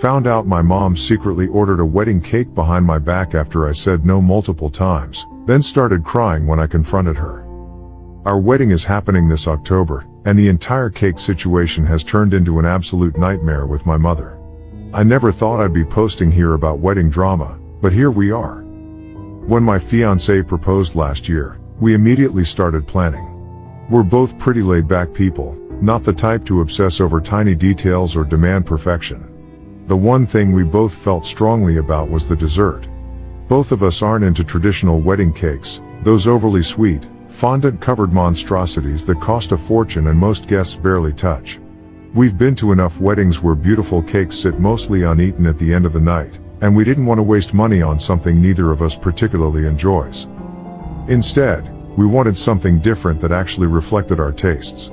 Found out my mom secretly ordered a wedding cake behind my back after I said no multiple times, then started crying when I confronted her. Our wedding is happening this October, and the entire cake situation has turned into an absolute nightmare with my mother. I never thought I'd be posting here about wedding drama, but here we are. When my fiancé proposed last year, we immediately started planning. We're both pretty laid-back people, not the type to obsess over tiny details or demand perfection. The one thing we both felt strongly about was the dessert. Both of us aren't into traditional wedding cakes, those overly sweet, fondant-covered monstrosities that cost a fortune and most guests barely touch. We've been to enough weddings where beautiful cakes sit mostly uneaten at the end of the night, and we didn't want to waste money on something neither of us particularly enjoys. Instead, we wanted something different that actually reflected our tastes.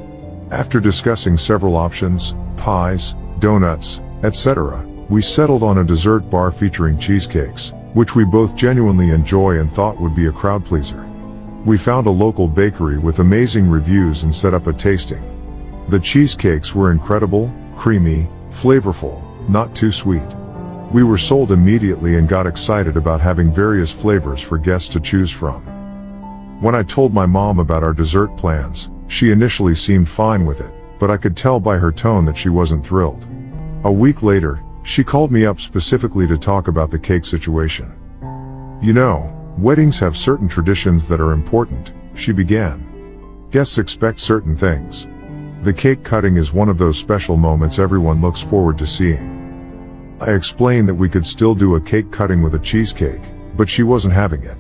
After discussing several options, pies, donuts, etc., we settled on a dessert bar featuring cheesecakes, which we both genuinely enjoy and thought would be a crowd pleaser. We found a local bakery with amazing reviews and set up a tasting. The cheesecakes were incredible, creamy, flavorful, not too sweet. We were sold immediately and got excited about having various flavors for guests to choose from. When I told my mom about our dessert plans, she initially seemed fine with it, but I could tell by her tone that she wasn't thrilled. A week later, she called me up specifically to talk about the cake situation. "You know, weddings have certain traditions that are important," she began. "Guests expect certain things. The cake cutting is one of those special moments everyone looks forward to seeing." I explained that we could still do a cake cutting with a cheesecake, but she wasn't having it.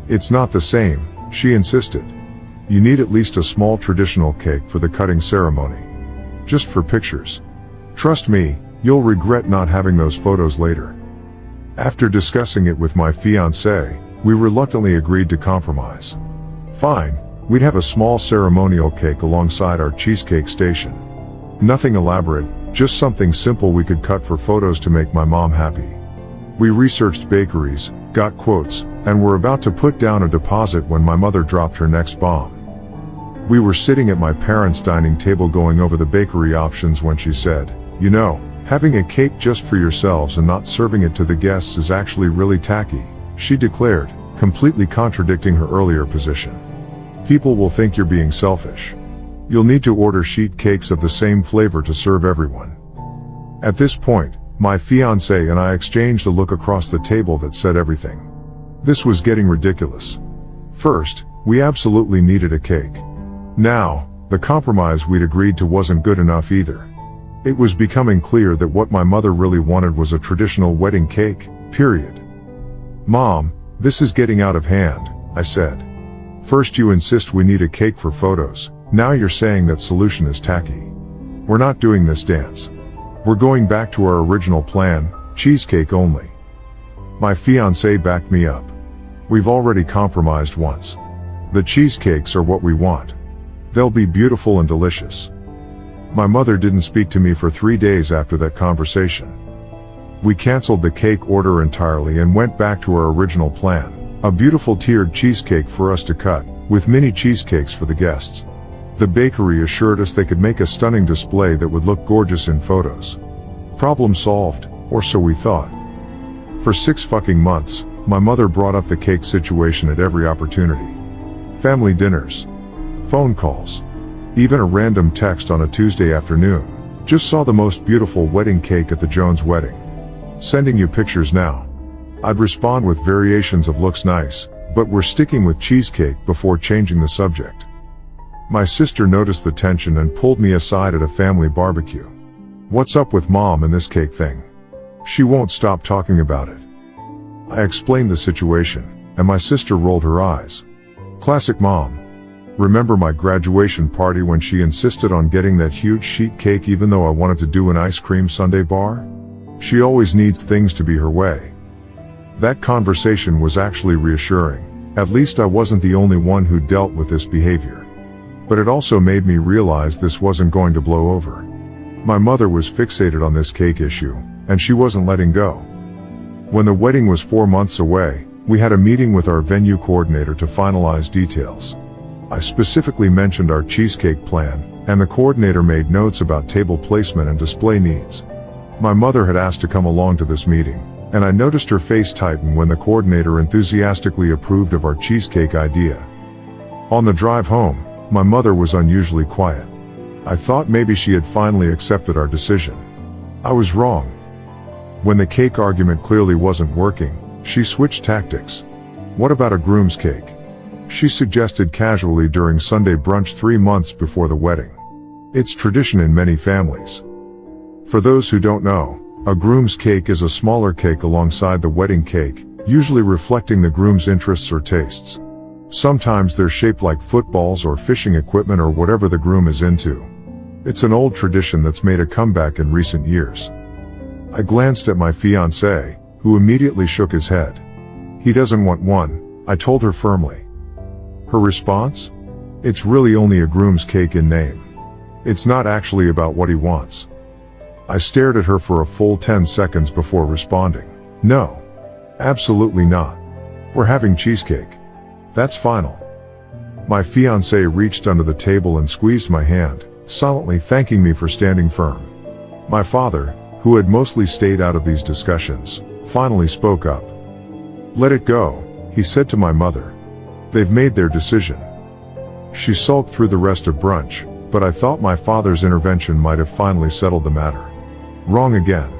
"It's not the same," she insisted. "You need at least a small traditional cake for the cutting ceremony. Just for pictures. Trust me, you'll regret not having those photos later." After discussing it with my fiancé, we reluctantly agreed to compromise. Fine, we'd have a small ceremonial cake alongside our cheesecake station. Nothing elaborate, just something simple we could cut for photos to make my mom happy. We researched bakeries, got quotes, and were about to put down a deposit when my mother dropped her next bomb. We were sitting at my parents' dining table going over the bakery options when she said, "You know, having a cake just for yourselves and not serving it to the guests is actually really tacky," she declared, completely contradicting her earlier position. "People will think you're being selfish. You'll need to order sheet cakes of the same flavor to serve everyone." At this point, my fiancé and I exchanged a look across the table that said everything. This was getting ridiculous. First, we absolutely needed a cake. Now, the compromise we'd agreed to wasn't good enough either. It was becoming clear that what my mother really wanted was a traditional wedding cake, period. "Mom, this is getting out of hand," I said. "First you insist we need a cake for photos, now you're saying that solution is tacky. We're not doing this dance. We're going back to our original plan, cheesecake only." My fiancé backed me up. "We've already compromised once. The cheesecakes are what we want. They'll be beautiful and delicious." My mother didn't speak to me for 3 days after that conversation. We canceled the cake order entirely and went back to our original plan, a beautiful tiered cheesecake for us to cut, with mini cheesecakes for the guests. The bakery assured us they could make a stunning display that would look gorgeous in photos. Problem solved, or so we thought. For 6 fucking months, my mother brought up the cake situation at every opportunity. Family dinners, phone calls, even a random text on a Tuesday afternoon. "Just saw the most beautiful wedding cake at the Jones wedding. Sending you pictures now." I'd respond with variations of "looks nice, but we're sticking with cheesecake" before changing the subject. My sister noticed the tension and pulled me aside at a family barbecue. "What's up with Mom and this cake thing? She won't stop talking about it." I explained the situation, and my sister rolled her eyes. Classic Mom. Remember my graduation party when she insisted on getting that huge sheet cake even though I wanted to do an ice cream sundae bar? She always needs things to be her way. That conversation was actually reassuring. At least I wasn't the only one who dealt with this behavior. But it also made me realize this wasn't going to blow over. My mother was fixated on this cake issue, and she wasn't letting go. When the wedding was 4 months away, we had a meeting with our venue coordinator to finalize details. I specifically mentioned our cheesecake plan, and the coordinator made notes about table placement and display needs. My mother had asked to come along to this meeting, and I noticed her face tighten when the coordinator enthusiastically approved of our cheesecake idea. On the drive home, my mother was unusually quiet. I thought maybe she had finally accepted our decision. I was wrong. When the cake argument clearly wasn't working, she switched tactics. What about a groom's cake? She suggested casually during Sunday brunch 3 months before the wedding. It's tradition in many families. For those who don't know, a groom's cake is a smaller cake alongside the wedding cake, usually reflecting the groom's interests or tastes. Sometimes they're shaped like footballs or fishing equipment or whatever the groom is into. It's an old tradition that's made a comeback in recent years. I glanced at my fiancé, who immediately shook his head. He doesn't want one, I told her firmly. Her response? It's really only a groom's cake in name. It's not actually about what he wants. I stared at her for a full 10 seconds before responding. No. Absolutely not. We're having cheesecake. That's final. My fiancé reached under the table and squeezed my hand, silently thanking me for standing firm. My father, who had mostly stayed out of these discussions, finally spoke up. Let it go, he said to my mother. They've made their decision. She sulked through the rest of brunch, but I thought my father's intervention might have finally settled the matter. Wrong again.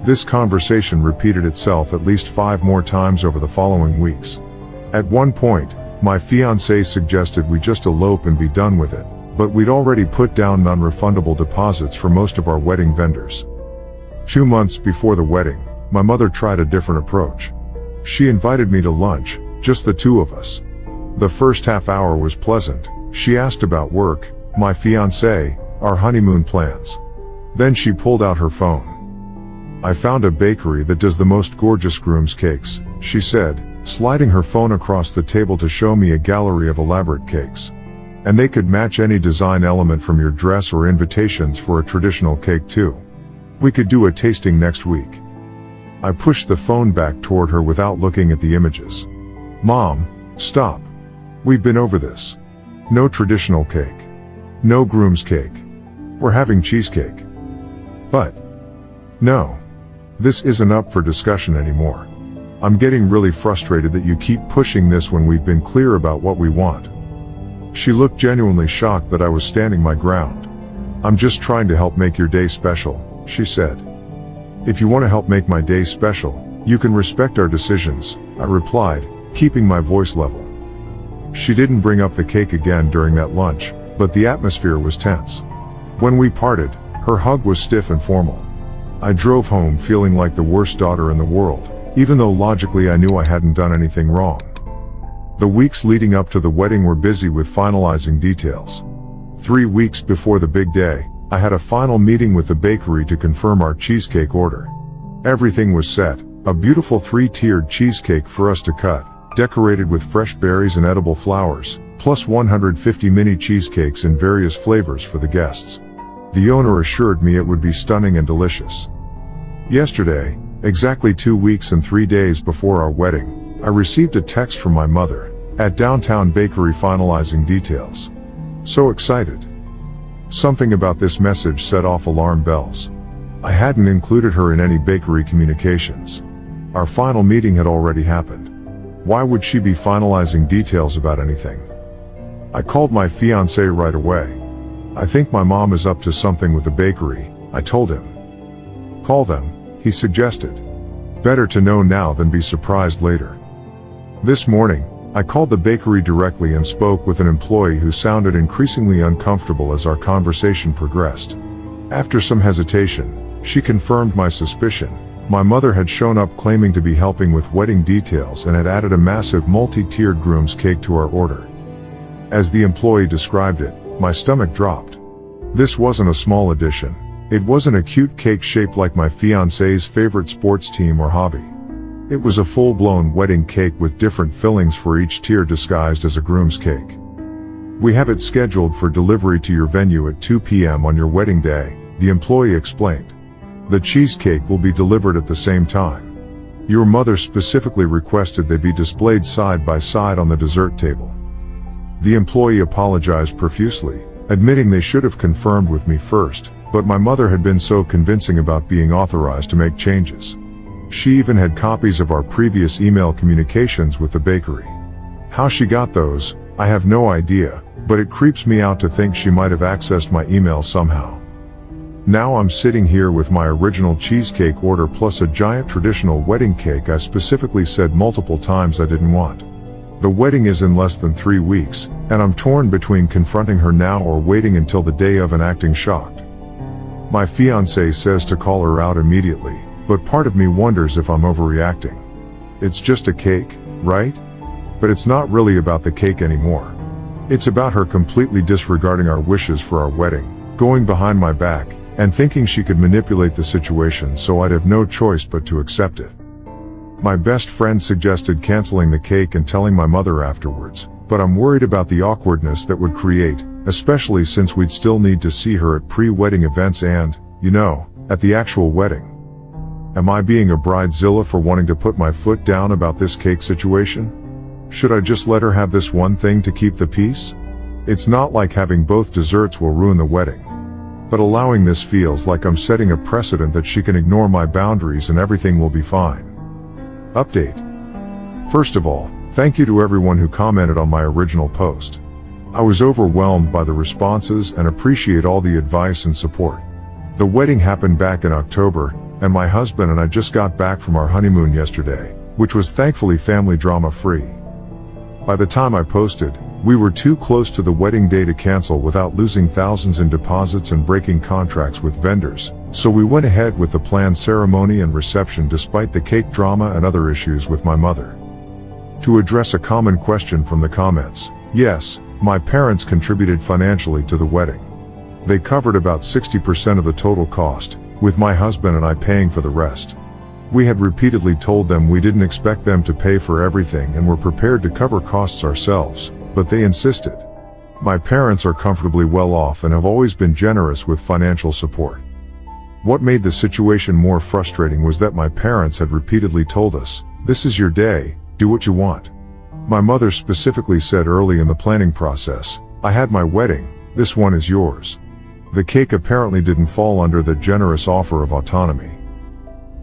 This conversation repeated itself at least 5 more times over the following weeks. At one point, my fiancé suggested we just elope and be done with it, but we'd already put down non-refundable deposits for most of our wedding vendors. 2 months before the wedding, my mother tried a different approach. She invited me to lunch, just the 2 of us. The first half hour was pleasant. She asked about work, my fiancé, our honeymoon plans. Then she pulled out her phone. I found a bakery that does the most gorgeous groom's cakes, she said, sliding her phone across the table to show me a gallery of elaborate cakes. And they could match any design element from your dress or invitations for a traditional cake too. We could do a tasting next week. I pushed the phone back toward her without looking at the images. Mom, stop. We've been over this. No traditional cake. No groom's cake. We're having cheesecake. But no. This isn't up for discussion anymore. I'm getting really frustrated that you keep pushing this when we've been clear about what we want. She looked genuinely shocked that I was standing my ground. I'm just trying to help make your day special, she said. If you want to help make my day special, you can respect our decisions, I replied, keeping my voice level. She didn't bring up the cake again during that lunch, but the atmosphere was tense. When we parted, her hug was stiff and formal. I drove home feeling like the worst daughter in the world, even though logically I knew I hadn't done anything wrong. The weeks leading up to the wedding were busy with finalizing details. 3 weeks before the big day, I had a final meeting with the bakery to confirm our cheesecake order. Everything was set, a beautiful 3-tiered cheesecake for us to cut, decorated with fresh berries and edible flowers, plus 150 mini cheesecakes in various flavors for the guests. The owner assured me it would be stunning and delicious. Yesterday, exactly 2 weeks and 3 days before our wedding, I received a text from my mother, at Downtown Bakery finalizing details. So excited. Something about this message set off alarm bells. I hadn't included her in any bakery communications. Our final meeting had already happened. Why would she be finalizing details about anything? I called my fiancé right away. I think my mom is up to something with the bakery, I told him. Call them, he suggested. Better to know now than be surprised later. This morning, I called the bakery directly and spoke with an employee who sounded increasingly uncomfortable as our conversation progressed. After some hesitation, she confirmed my suspicion. My mother had shown up claiming to be helping with wedding details and had added a massive multi-tiered groom's cake to our order. As the employee described it, my stomach dropped. This wasn't a small addition. It wasn't a cute cake shaped like my fiancé's favorite sports team or hobby. It was a full-blown wedding cake with different fillings for each tier disguised as a groom's cake. We have it scheduled for delivery to your venue at 2 p.m. on your wedding day, the employee explained. The cheesecake will be delivered at the same time. Your mother specifically requested they be displayed side by side on the dessert table. The employee apologized profusely, admitting they should have confirmed with me first, but my mother had been so convincing about being authorized to make changes. She even had copies of our previous email communications with the bakery. How she got those, I have no idea, but it creeps me out to think she might have accessed my email somehow. Now I'm sitting here with my original cheesecake order plus a giant traditional wedding cake I specifically said multiple times I didn't want. The wedding is in less than 3 weeks, and I'm torn between confronting her now or waiting until the day of and acting shocked. My fiancé says to call her out immediately, but part of me wonders if I'm overreacting. It's just a cake, right? But it's not really about the cake anymore. It's about her completely disregarding our wishes for our wedding, going behind my back, and thinking she could manipulate the situation so I'd have no choice but to accept it. My best friend suggested canceling the cake and telling my mother afterwards, but I'm worried about the awkwardness that would create, especially since we'd still need to see her at pre-wedding events and, at the actual wedding. Am I being a bridezilla for wanting to put my foot down about this cake situation? Should I just let her have this one thing to keep the peace? It's not like having both desserts will ruin the wedding. But allowing this feels like I'm setting a precedent that she can ignore my boundaries and everything will be fine. Update. First of all, thank you to everyone who commented on my original post. I was overwhelmed by the responses and appreciate all the advice and support. The wedding happened back in October, and my husband and I just got back from our honeymoon yesterday, which was thankfully family drama-free. By the time I posted, we were too close to the wedding day to cancel without losing thousands in deposits and breaking contracts with vendors, so we went ahead with the planned ceremony and reception despite the cake drama and other issues with my mother. To address a common question from the comments, yes, my parents contributed financially to the wedding. They covered about 60% of the total cost, with my husband and I paying for the rest. We had repeatedly told them we didn't expect them to pay for everything and were prepared to cover costs ourselves, but they insisted. My parents are comfortably well off and have always been generous with financial support. What made the situation more frustrating was that my parents had repeatedly told us, "This is your day, do what you want." My mother specifically said early in the planning process, "I had my wedding, this one is yours." The cake apparently didn't fall under the generous offer of autonomy.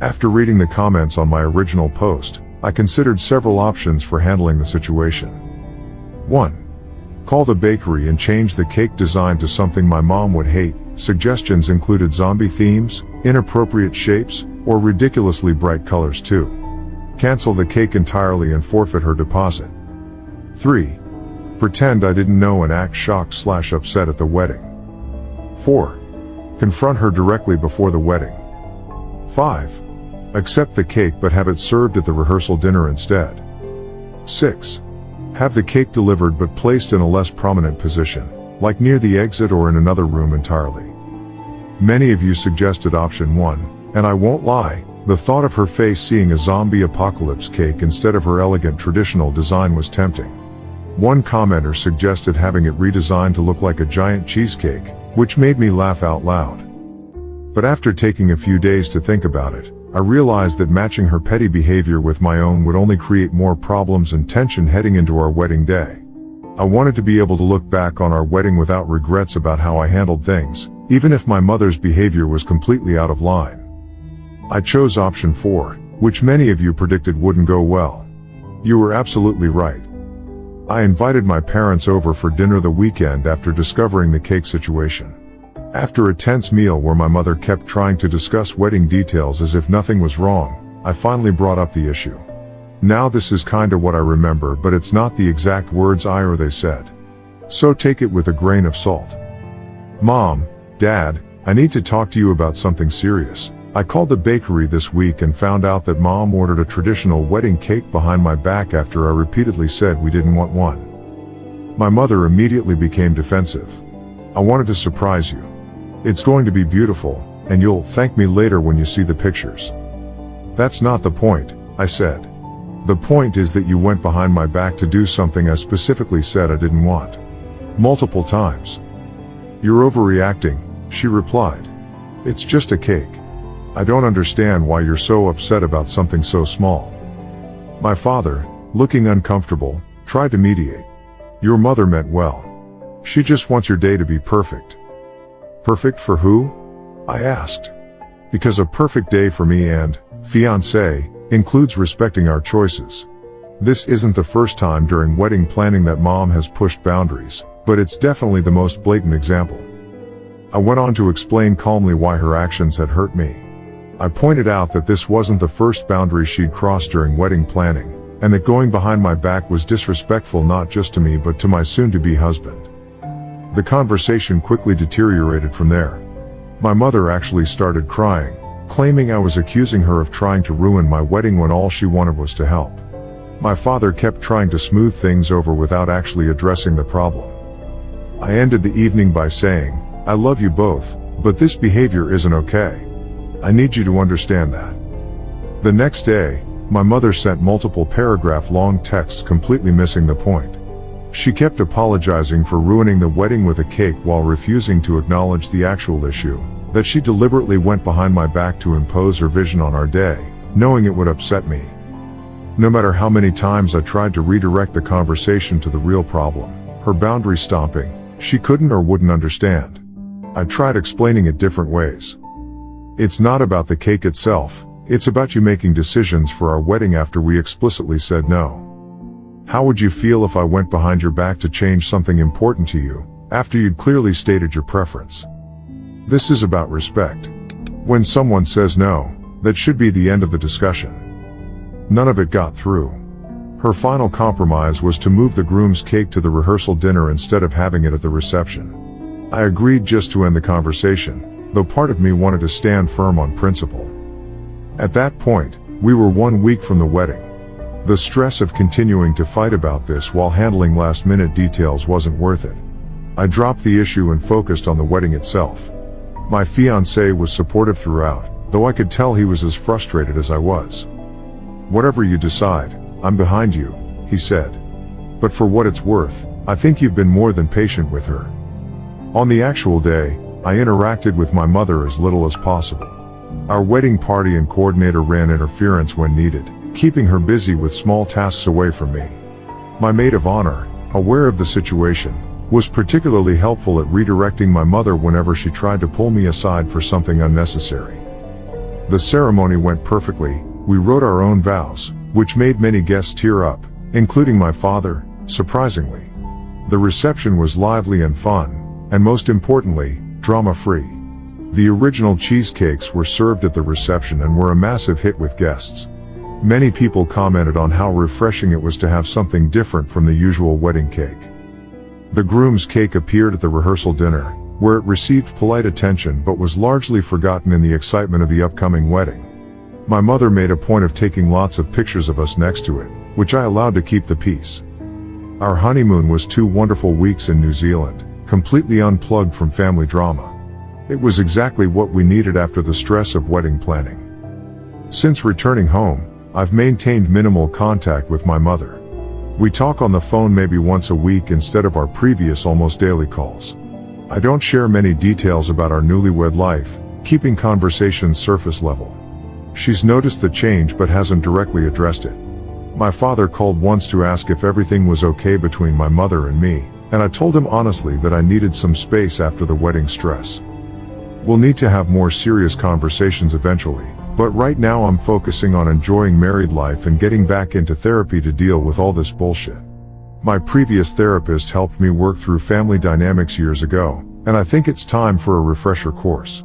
After reading the comments on my original post, I considered several options for handling the situation. 1. Call the bakery and change the cake design to something my mom would hate. Suggestions included zombie themes, inappropriate shapes, or ridiculously bright colors too. Cancel the cake entirely and forfeit her deposit. 3. Pretend I didn't know and act shocked/upset at the wedding. 4. Confront her directly before the wedding. 5. Accept the cake but have it served at the rehearsal dinner instead. 6. Have the cake delivered but placed in a less prominent position, like near the exit or in another room entirely. Many of you suggested option 1, and I won't lie, the thought of her face seeing a zombie apocalypse cake instead of her elegant traditional design was tempting. One commenter suggested having it redesigned to look like a giant cheesecake, which made me laugh out loud. But after taking a few days to think about it, I realized that matching her petty behavior with my own would only create more problems and tension heading into our wedding day. I wanted to be able to look back on our wedding without regrets about how I handled things, even if my mother's behavior was completely out of line. I chose option 4, which many of you predicted wouldn't go well. You were absolutely right. I invited my parents over for dinner the weekend after discovering the cake situation. After a tense meal where my mother kept trying to discuss wedding details as if nothing was wrong, I finally brought up the issue. Now this is kinda what I remember, but it's not the exact words I or they said. So take it with a grain of salt. "Mom, Dad, I need to talk to you about something serious. I called the bakery this week and found out that Mom ordered a traditional wedding cake behind my back after I repeatedly said we didn't want one." My mother immediately became defensive. "I wanted to surprise you. It's going to be beautiful, and you'll thank me later when you see the pictures." "That's not the point," I said. "The point is that you went behind my back to do something I specifically said I didn't want. Multiple times." "You're overreacting," she replied. "It's just a cake. I don't understand why you're so upset about something so small." My father, looking uncomfortable, tried to mediate. "Your mother meant well. She just wants your day to be perfect." "Perfect for who?" I asked. Because a perfect day for me and fiancé includes respecting our choices. This isn't the first time during wedding planning that mom has pushed boundaries, but it's definitely the most blatant example. I went on to explain calmly why her actions had hurt me. I pointed out that this wasn't the first boundary she'd crossed during wedding planning, and that going behind my back was disrespectful not just to me but to my soon-to-be husband. The conversation quickly deteriorated from there. My mother actually started crying, claiming I was accusing her of trying to ruin my wedding when all she wanted was to help. My father kept trying to smooth things over without actually addressing the problem. I ended the evening by saying, "I love you both, but this behavior isn't okay. I need you to understand that." The next day, my mother sent multiple paragraph-long texts completely missing the point. She kept apologizing for ruining the wedding with a cake while refusing to acknowledge the actual issue, that she deliberately went behind my back to impose her vision on our day, knowing it would upset me. No matter how many times I tried to redirect the conversation to the real problem, her boundary stomping, she couldn't or wouldn't understand. I tried explaining it different ways. It's not about the cake itself, it's about you making decisions for our wedding after we explicitly said no. How would you feel if I went behind your back to change something important to you, after you'd clearly stated your preference? This is about respect. When someone says no, that should be the end of the discussion. None of it got through. Her final compromise was to move the groom's cake to the rehearsal dinner instead of having it at the reception. I agreed just to end the conversation, though part of me wanted to stand firm on principle. At that point, we were 1 week from the wedding. The stress of continuing to fight about this while handling last-minute details wasn't worth it. I dropped the issue and focused on the wedding itself. My fiancé was supportive throughout, though I could tell he was as frustrated as I was. "Whatever you decide, I'm behind you," he said. "But for what it's worth, I think you've been more than patient with her." On the actual day, I interacted with my mother as little as possible. Our wedding party and coordinator ran interference when needed, keeping her busy with small tasks away from me. My maid of honor, aware of the situation, was particularly helpful at redirecting my mother whenever she tried to pull me aside for something unnecessary. The ceremony went perfectly. We wrote our own vows, which made many guests tear up, including my father, surprisingly. The reception was lively and fun, and most importantly, drama-free. The original cheesecakes were served at the reception and were a massive hit with guests. Many people commented on how refreshing it was to have something different from the usual wedding cake. The groom's cake appeared at the rehearsal dinner, where it received polite attention but was largely forgotten in the excitement of the upcoming wedding. My mother made a point of taking lots of pictures of us next to it, which I allowed to keep the peace. Our honeymoon was 2 wonderful weeks in New Zealand, completely unplugged from family drama. It was exactly what we needed after the stress of wedding planning. Since returning home, I've maintained minimal contact with my mother. We talk on the phone maybe once a week instead of our previous almost daily calls. I don't share many details about our newlywed life, keeping conversations surface level. She's noticed the change but hasn't directly addressed it. My father called once to ask if everything was okay between my mother and me, and I told him honestly that I needed some space after the wedding stress. We'll need to have more serious conversations eventually, but right now I'm focusing on enjoying married life and getting back into therapy to deal with all this bullshit. My previous therapist helped me work through family dynamics years ago, and I think it's time for a refresher course.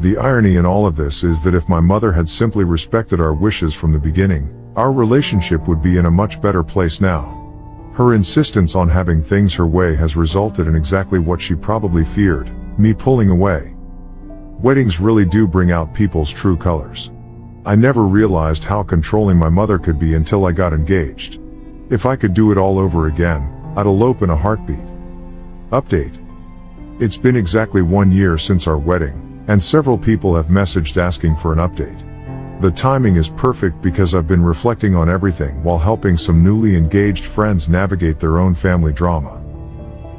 The irony in all of this is that if my mother had simply respected our wishes from the beginning, our relationship would be in a much better place now. Her insistence on having things her way has resulted in exactly what she probably feared, me pulling away. Weddings really do bring out people's true colors. I never realized how controlling my mother could be until I got engaged. If I could do it all over again, I'd elope in a heartbeat. Update. It's been exactly 1 year since our wedding, and several people have messaged asking for an update. The timing is perfect because I've been reflecting on everything while helping some newly engaged friends navigate their own family drama.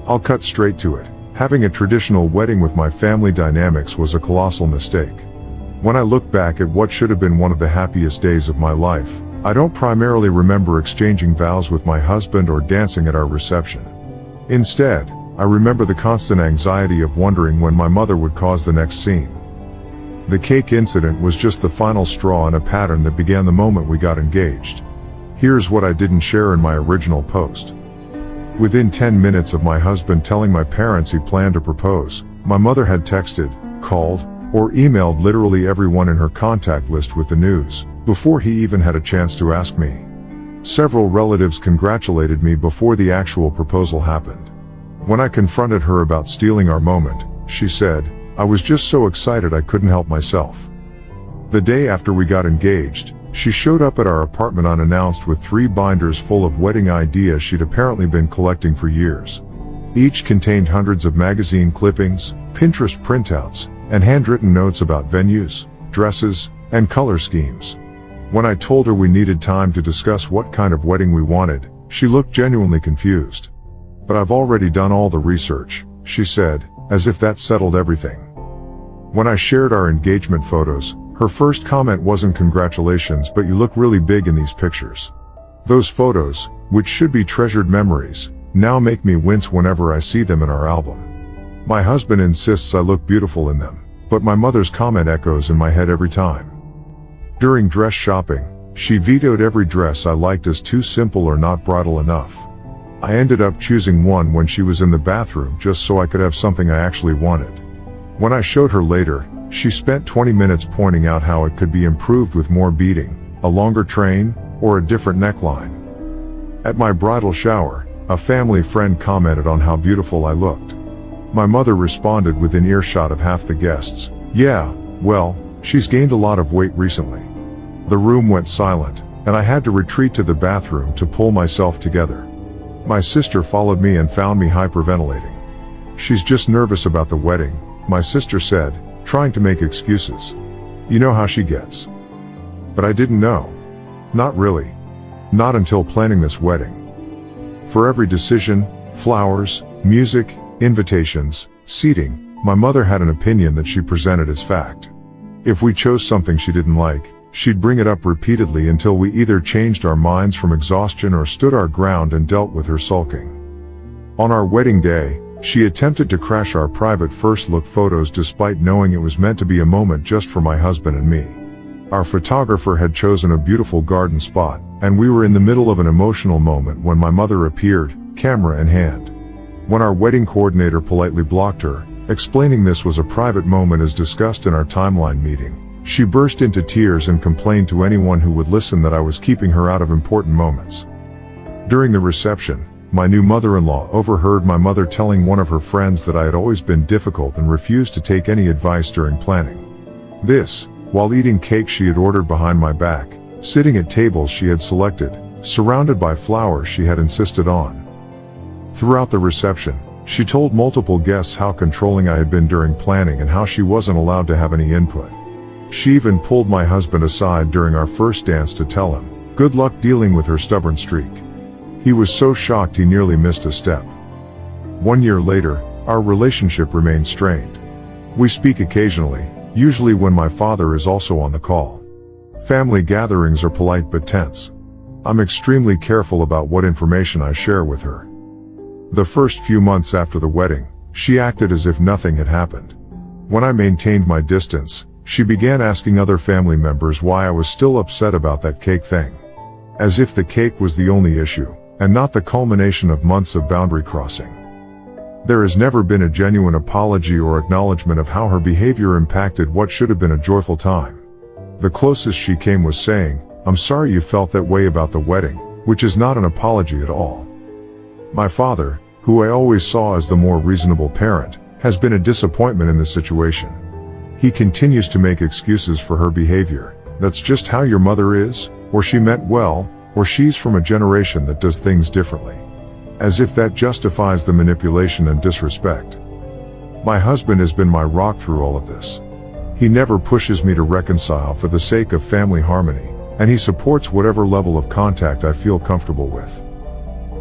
I'll cut straight to it. Having a traditional wedding with my family dynamics was a colossal mistake. When I look back at what should have been one of the happiest days of my life, I don't primarily remember exchanging vows with my husband or dancing at our reception. Instead, I remember the constant anxiety of wondering when my mother would cause the next scene. The cake incident was just the final straw in a pattern that began the moment we got engaged. Here's what I didn't share in my original post. Within 10 minutes of my husband telling my parents he planned to propose, my mother had texted, called, or emailed literally everyone in her contact list with the news, before he even had a chance to ask me. Several relatives congratulated me before the actual proposal happened. When I confronted her about stealing our moment, she said, "I was just so excited I couldn't help myself." The day after we got engaged, she showed up at our apartment unannounced with 3 binders full of wedding ideas she'd apparently been collecting for years. Each contained hundreds of magazine clippings, Pinterest printouts, and handwritten notes about venues, dresses, and color schemes. When I told her we needed time to discuss what kind of wedding we wanted, she looked genuinely confused. "But I've already done all the research," she said, as if that settled everything. When I shared our engagement photos, her first comment wasn't "Congratulations, but you look really big in these pictures." Those photos, which should be treasured memories, now make me wince whenever I see them in our album. My husband insists I look beautiful in them, but my mother's comment echoes in my head every time. During dress shopping, she vetoed every dress I liked as too simple or not bridal enough. I ended up choosing one when she was in the bathroom just so I could have something I actually wanted. When I showed her later, she spent 20 minutes pointing out how it could be improved with more beading, a longer train, or a different neckline. At my bridal shower, a family friend commented on how beautiful I looked. My mother responded within earshot of half the guests, "Yeah, well, she's gained a lot of weight recently." The room went silent, and I had to retreat to the bathroom to pull myself together. My sister followed me and found me hyperventilating. "She's just nervous about the wedding," my sister said, trying to make excuses. "You know how she gets." But I didn't know. Not really. Not until planning this wedding. For every decision, flowers, music, invitations, seating, my mother had an opinion that she presented as fact. If we chose something she didn't like, she'd bring it up repeatedly until we either changed our minds from exhaustion or stood our ground and dealt with her sulking. On our wedding day, she attempted to crash our private first look photos despite knowing it was meant to be a moment just for my husband and me. Our photographer had chosen a beautiful garden spot, and we were in the middle of an emotional moment when my mother appeared, camera in hand. When our wedding coordinator politely blocked her, explaining this was a private moment as discussed in our timeline meeting, she burst into tears and complained to anyone who would listen that I was keeping her out of important moments. During the reception, my new mother-in-law overheard my mother telling one of her friends that I had always been difficult and refused to take any advice during planning. This, while eating cake she had ordered behind my back, sitting at tables she had selected, surrounded by flowers she had insisted on. Throughout the reception, she told multiple guests how controlling I had been during planning and how she wasn't allowed to have any input. She even pulled my husband aside during our first dance to tell him, good luck dealing with her stubborn streak. He was so shocked he nearly missed a step. 1 year later, our relationship remained strained. We speak occasionally, usually when my father is also on the call. Family gatherings are polite but tense. I'm extremely careful about what information I share with her. The first few months after the wedding, she acted as if nothing had happened. When I maintained my distance, she began asking other family members why I was still upset about that cake thing. As if the cake was the only issue, and not the culmination of months of boundary crossing. There has never been a genuine apology or acknowledgement of how her behavior impacted what should have been a joyful time. The closest she came was saying, "I'm sorry you felt that way about the wedding," which is not an apology at all. My father, who I always saw as the more reasonable parent, has been a disappointment in this situation. He continues to make excuses for her behavior. That's just how your mother is, or she meant well, or she's from a generation that does things differently. As if that justifies the manipulation and disrespect. My husband has been my rock through all of this. He never pushes me to reconcile for the sake of family harmony, and he supports whatever level of contact I feel comfortable with.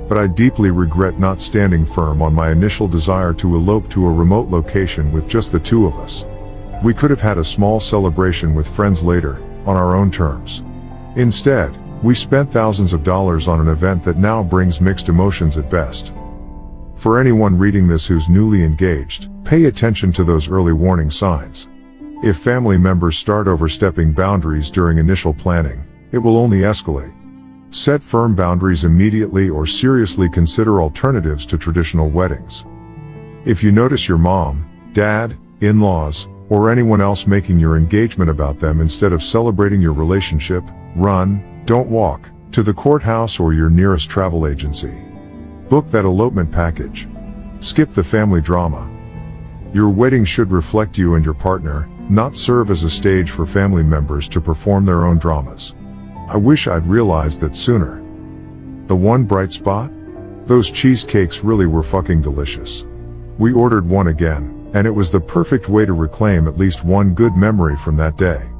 But I deeply regret not standing firm on my initial desire to elope to a remote location with just the two of us. We could have had a small celebration with friends later, on our own terms. Instead, we spent thousands of dollars on an event that now brings mixed emotions at best. For anyone reading this who's newly engaged, pay attention to those early warning signs. If family members start overstepping boundaries during initial planning, it will only escalate. Set firm boundaries immediately or seriously consider alternatives to traditional weddings. If you notice your mom, dad, in-laws, or anyone else making your engagement about them instead of celebrating your relationship, run, don't walk, to the courthouse or your nearest travel agency. Book that elopement package. Skip the family drama. Your wedding should reflect you and your partner, not serve as a stage for family members to perform their own dramas. I wish I'd realized that sooner. The one bright spot? Those cheesecakes really were fucking delicious. We ordered one again, and it was the perfect way to reclaim at least one good memory from that day.